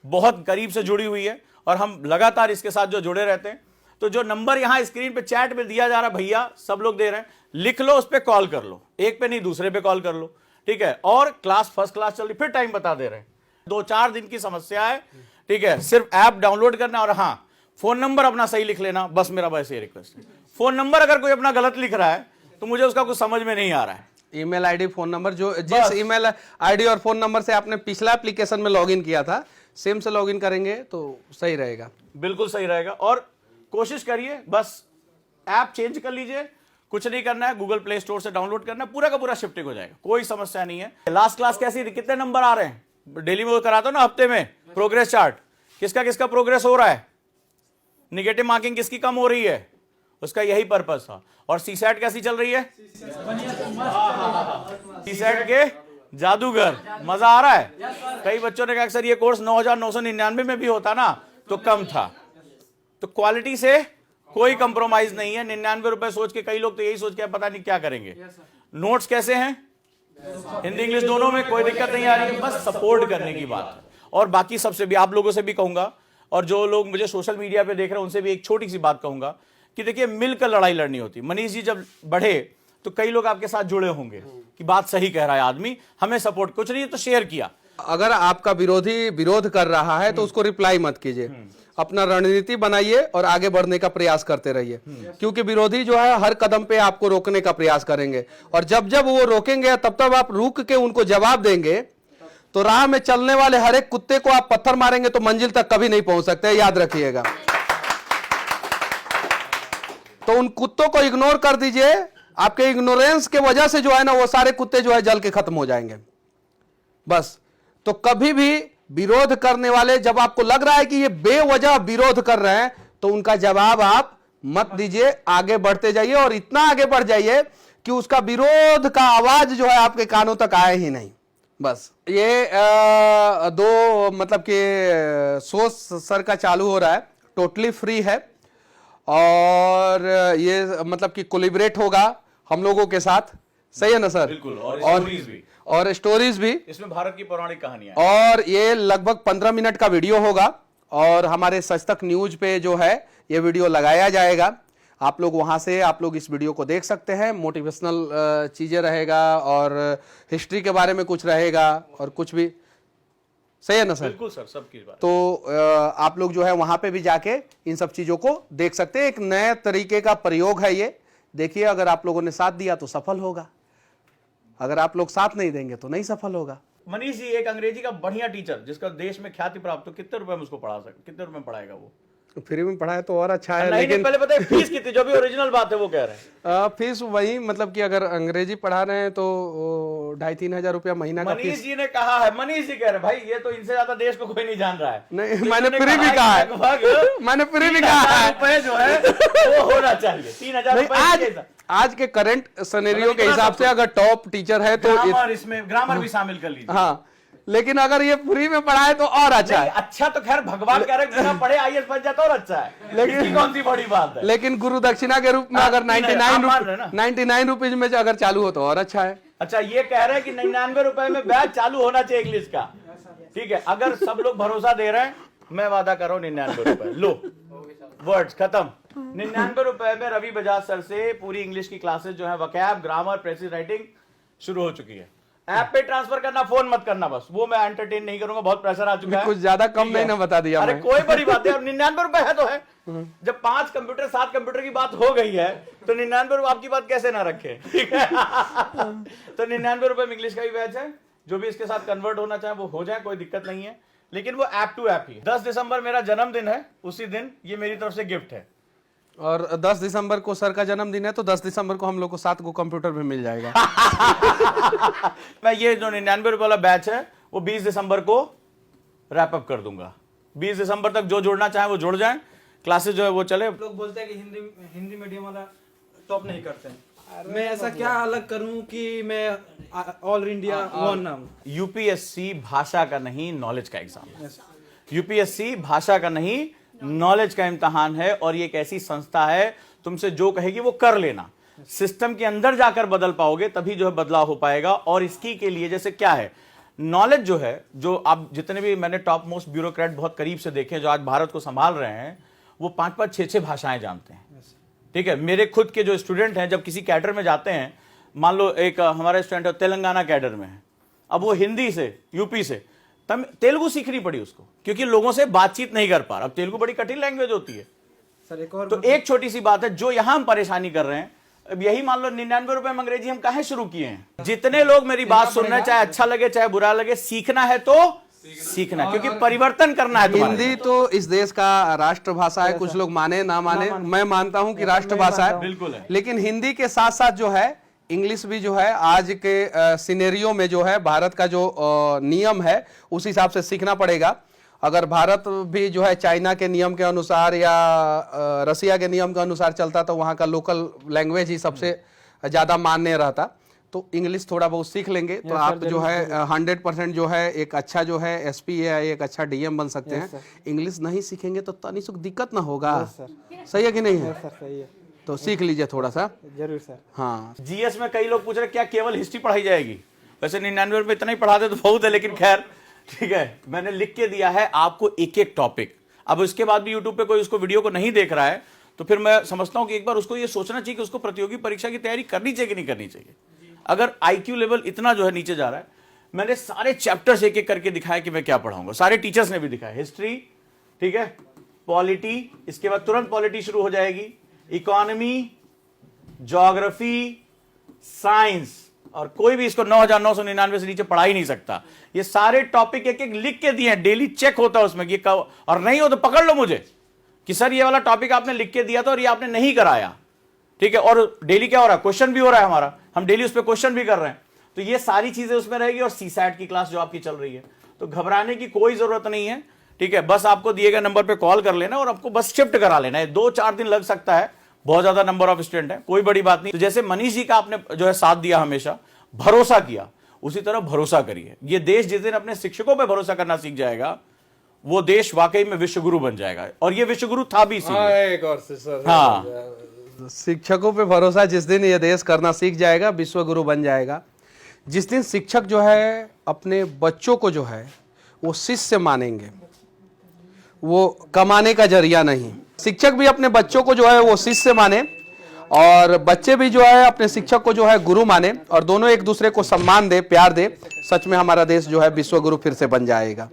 बहुत करीब से जुड़ी हुई है और हम लगातार इसके साथ जो जुड़े रहते हैं। तो जो नंबर यहाँ स्क्रीन पे चैट में दिया जा रहा है, भैया सब लोग दे रहे हैं, लिख लो, उस पर कॉल कर लो, एक पे नहीं दूसरे पे कॉल कर लो, ठीक है। और क्लास फर्स्ट क्लास चल रही, फिर टाइम बता दे रहे हैं, 2-4 दिन की समस्या है, ठीक है। सिर्फ ऐप डाउनलोड करना, और हाँ फोन नंबर अपना सही लिख लेना, बस मेरा बस ये रिक्वेस्ट है। फोन नंबर अगर कोई अपना गलत लिख रहा है तो मुझे उसका कुछ समझ में नहीं आ रहा है। ईमेल आईडी, फोन नंबर, जो जिस ईमेल आईडी और फोन नंबर से आपने पिछला एप्लीकेशन में लॉगिन किया था, सेम से लॉगिन करेंगे तो सही रहेगा, बिल्कुल सही रहेगा। और कोशिश करिए, बस ऐप चेंज कर लीजिए, कुछ नहीं करना है, गूगल प्ले स्टोर से डाउनलोड करना है, पूरा का पूरा शिफ्टिंग हो जाएगा, कोई समस्या नहीं है। लास्ट क्लास कैसी थी, कितने नंबर आ रहे हैं? डेली में वो कराता हूं ना, हफ्ते में प्रोग्रेस चार्ट, किसका किसका प्रोग्रेस हो रहा है, निगेटिव मार्किंग किसकी कम हो रही है, उसका यही पर्पस था। और सीसैट कैसी चल रही है? सीसैट के जादूगर, मजा आ रहा है। कई बच्चों ने कहा सर ये कोर्स 9,999 में भी होता ना तो कम था। तो क्वालिटी से कोई कंप्रोमाइज नहीं है। 99 रुपए सोच के कई लोग तो यही सोच के पता नहीं क्या करेंगे। नोट्स कैसे हैं? हिंदी इंग्लिश दोनों में, कोई दिक्कत नहीं आ रही है, बस सपोर्ट करने की बात है। और बाकी सबसे भी, आप लोगों से भी कहूंगा, और जो लोग मुझे सोशल मीडिया पे देख रहे हैं उनसे भी एक छोटी सी बात कहूंगा कि देखिए, मिलकर लड़ाई लड़नी होती। मनीष जी जब बढ़े तो कई लोग आपके साथ जुड़े होंगे कि बात सही कह रहा है आदमी, हमें सपोर्ट, कुछ नहीं तो शेयर किया। अगर आपका विरोधी विरोध कर रहा है तो उसको रिप्लाई मत कीजिए, अपना रणनीति बनाइए और आगे बढ़ने का प्रयास करते रहिए। क्योंकि विरोधी जो है हर कदम पे आपको रोकने का प्रयास करेंगे, और जब जब वो रोकेंगे तब तब आप रुक के उनको जवाब देंगे, तो राह में चलने वाले हर एक कुत्ते को आप पत्थर मारेंगे तो मंजिल तक कभी नहीं पहुंच सकते, याद रखिएगा। तो उन कुत्तों को इग्नोर कर दीजिए, आपके इग्नोरेंस के वजह से जो है ना वो सारे कुत्ते जो है जल के खत्म हो जाएंगे, बस। तो कभी भी विरोध करने वाले, जब आपको लग रहा है कि ये बेवजह विरोध कर रहे हैं, तो उनका जवाब आप मत दीजिए, आगे बढ़ते जाइए, और इतना आगे बढ़ जाइए कि उसका विरोध का आवाज जो है आपके कानों तक आए ही नहीं, बस। ये दो मतलब कि सोच सर का चालू हो रहा है, टोटली फ्री है, और ये मतलब कि कोलिब्रेट होगा हम लोगों के साथ, सही है ना सर? बिल्कुल। और स्टोरीज भी, इसमें भारत की पौराणिक कहानियां, और ये लगभग 15 मिनट का वीडियो होगा, और हमारे सच तक न्यूज पे जो है ये वीडियो लगाया जाएगा। आप लोग वहां से आप लोग इस वीडियो को देख सकते हैं। मोटिवेशनल चीजें रहेगा, और हिस्ट्री के बारे में कुछ रहेगा, और कुछ भी, सही है ना सर? बिल्कुल सर, सब की बात। तो आप लोग जो है वहां पे भी जाके इन सब चीजों को देख सकते हैं। एक नए तरीके का प्रयोग है ये, देखिए। अगर आप लोगों ने साथ दिया तो सफल होगा, अगर आप लोग साथ नहीं देंगे तो नहीं सफल होगा। मनीष जी एक अंग्रेजी का बढ़िया टीचर जिसका देश में ख्याति प्राप्त हो, कितने रुपए में उसको पढ़ा सकते, कितने रुपए में पढ़ाएगा वो? फ्री में पढ़ाए तो और अच्छा है, लेकिन पहले पता है फीस कितनी, जो भी ओरिजिनल बात है वो कह रहे हैं। फीस वही, मतलब कि अगर अंग्रेजी पढ़ा रहे हैं तो 2,500-3 हजार रुपया महीना का फीस। मनीष जी ने कहा है, मनीष जी कह रहे भाई ये तो इनसे ज्यादा देश को कोई नहीं जान रहा है। नहीं, मैंने फ्री भी कहा है, मैंने फ्री भी कहा है, रुपए जो है वो होना चाहिए, 3,000 रुपए। आज के करंट सिनेरियो के हिसाब से अगर टॉप टीचर है तो इसमें ग्रामर भी शामिल कर लीजिए। हाँ, लेकिन अगर ये फ्री में पढ़ाए तो और अच्छा है। अच्छा तो खैर भगवान कह रहे बिना पढ़े आईएएस बन जाता और अच्छा है, लेकिन कौन सी बड़ी बात है। लेकिन गुरु दक्षिणा के रूप में अगर 99 रुपीज में अगर चालू हो तो और अच्छा है। अच्छा, ये कह रहे हैं कि 99 रुपए में बैच चालू होना चाहिए इंग्लिश का। ठीक है, अगर सब लोग भरोसा दे रहे हैं, मैं वादा कर रहा हूं 99 रुपए। लो, वर्ड्स खत्म। 99 रुपए में रवि बजाज सर से पूरी इंग्लिश की क्लासेस जो है वोकैब, ग्रामर, प्रेसिज राइटिंग शुरू हो चुकी है। ऐप पे ट्रांसफर करना, फोन मत करना, बस वो मैं एंटरटेन नहीं करूंगा, बहुत प्रेशर आ चुका है। कुछ ज्यादा कम ठीक नहीं है? ना बता दिया अरे मैं। कोई बड़ी बात है, 99 रुपए है तो है। जब 5 कंप्यूटर 7 कंप्यूटर की बात हो गई है तो 99 रुपए आपकी बात कैसे ना रखे। ठीक है। तो 99 रुपए में इंग्लिश का भी बैच है, जो भी इसके साथ कन्वर्ट होना चाहे वो हो जाए, कोई दिक्कत नहीं है, लेकिन वो ऐप टू ऐप ही। 10 दिसंबर मेरा जन्मदिन है, उसी दिन ये मेरी तरफ से गिफ्ट है। और 10 दिसंबर को सर का जन्मदिन है, तो 10 दिसंबर को हम लोग को 7 को कंप्यूटर भी मिल जाएगा। मैं ये जो 99 रुपए वाला बैच है वो 20 दिसंबर को रैप अप कर दूंगा। 20 दिसंबर तक जो जुड़ना चाहे वो जुड़ जाए, क्लासेस जो है वो चले। लोग बोलते हैं कि हिंदी मीडियम वाला टॉप नहीं करते हैं। मैं ऐसा क्या अलग करूं कि मैं ऑल इंडिया वन नाम। यूपीएससी भाषा का नहीं, नॉलेज का एग्जाम है। यूपीएससी भाषा का नहीं, नॉलेज का इम्तहान है, और ये एक ऐसी संस्था है, तुमसे जो कहेगी वो कर लेना। सिस्टम के अंदर जाकर बदल पाओगे, तभी जो है बदलाव हो पाएगा। और इसकी के लिए जैसे क्या है, नॉलेज जो है, जो आप जितने भी मैंने टॉप मोस्ट ब्यूरोक्रेट बहुत करीब से देखे जो आज भारत को संभाल रहे हैं, वो 5-5, 6-6 भाषाएं जानते हैं। ठीक है, मेरे खुद के जो स्टूडेंट हैं, जब किसी कैडर में जाते हैं, मान लो एक हमारा स्टूडेंट तेलंगाना कैडर में है, अब वो हिंदी से, यूपी से, तब तेलुगु सीखनी पड़ी उसको, क्योंकि लोगों से बातचीत नहीं कर पा रहा। अब तेलुगु बड़ी कठिन लैंग्वेज होती है। सर एक और तो एक छोटी सी बात है, जो यहां हम परेशानी कर रहे हैं, अब यही मान लो 99 रुपए में अंग्रेजी हम काहे शुरू किए हैं। जितने लोग मेरी बात सुन रहे हैं, चाहे अच्छा लगे चाहे बुरा लगे, सीखना है तो सीखना है, क्योंकि परिवर्तन करना है तुम्हारे। हिंदी तो इस देश का राष्ट्रभाषा है, कुछ लोग माने ना माने, मैं मानता हूं कि राष्ट्रभाषा है, बिल्कुल है। लेकिन हिंदी के साथ साथ जो है इंग्लिश भी जो है आज के सिनेरियो में जो है भारत का जो नियम है उस हिसाब से सीखना पड़ेगा। अगर भारत भी जो है चाइना के नियम के अनुसार या रसिया के नियम के अनुसार चलता तो वहाँ का लोकल लैंग्वेज ही सबसे ज़्यादा मान्य रहता। तो इंग्लिश थोड़ा बहुत सीख लेंगे तो आप जो है 100% जो है एक अच्छा जो है एसपी या एक अच्छा डीएम बन सकते हैं। इंग्लिश नहीं सीखेंगे तो तनी सुख दिक्कत ना होगा। सही है कि नहीं है? सर सही है, तो सीख लीजिए थोड़ा सा। जरूर सर। हाँ, जीएस में कई लोग पूछ रहे क्या केवल हिस्ट्री पढ़ाई जाएगी? वैसे 99 रुपए इतना ही पढ़ाते तो बहुत है, लेकिन खैर ठीक है, मैंने लिख के दिया है आपको एक एक टॉपिक। अब इसके बाद भी यूट्यूब पे कोई उसको वीडियो को नहीं देख रहा है तो फिर मैं समझता हूं कि एक बार उसको ये सोचना चाहिए कि उसको प्रतियोगी परीक्षा की तैयारी करनी चाहिए कि नहीं करनी चाहिए। अगर आईक्यू लेवल इतना जो है नीचे जा रहा है, मैंने सारे चैप्टर्स एक एक करके दिखाया कि मैं क्या पढ़ाऊंगा, सारे टीचर्स ने भी दिखाया। हिस्ट्री, ठीक है, पॉलिटी, इसके बाद तुरंत पॉलिटी शुरू हो जाएगी, इकोनॉमी, ज्योग्राफी, साइंस, और कोई भी इसको 9,999 से नीचे पढ़ा ही नहीं सकता। ये सारे टॉपिक एक एक लिख के दिए हैं, डेली चेक होता है उसमें कि और नहीं हो तो पकड़ लो मुझे कि सर ये वाला टॉपिक आपने लिख के दिया था और ये आपने नहीं कराया। ठीक है, और डेली क्या हो रहा है, क्वेश्चन भी हो रहा है हमारा, हम डेली उस पर क्वेश्चन भी कर रहे हैं। तो ये सारी चीजें उसमें रहेगी, और सीसैट की क्लास जो आपकी चल रही है, तो घबराने की कोई जरूरत नहीं है। ठीक है, बस आपको दिए गए नंबर पे कॉल कर लेना और आपको बस शिफ्ट करा लेना है। 2-4 दिन लग सकता है, बहुत ज्यादा नंबर ऑफ स्टूडेंट है, कोई बड़ी बात नहीं। तो जैसे मनीष जी का आपने जो है साथ दिया, हमेशा भरोसा किया, उसी तरह भरोसा करिए। ये देश जिस दिन अपने शिक्षकों पे भरोसा करना सीख जाएगा, वो देश वाकई में विश्वगुरु बन जाएगा। और ये विश्वगुरु था भी इसीलिए। एक और से सर, हाँ, शिक्षकों पे भरोसा जिस दिन ये देश करना सीख जाएगा, विश्वगुरु बन जाएगा। जिस दिन शिक्षक जो है अपने बच्चों को जो है वो शिष्य मानेंगे, वो कमाने का जरिया नहीं। शिक्षक भी अपने बच्चों को जो है वो शिष्य माने, और बच्चे भी जो है अपने शिक्षक को जो है गुरु माने, और दोनों एक दूसरे को सम्मान दे, प्यार दे। सच में हमारा देश जो है विश्वगुरु फिर से बन जाएगा।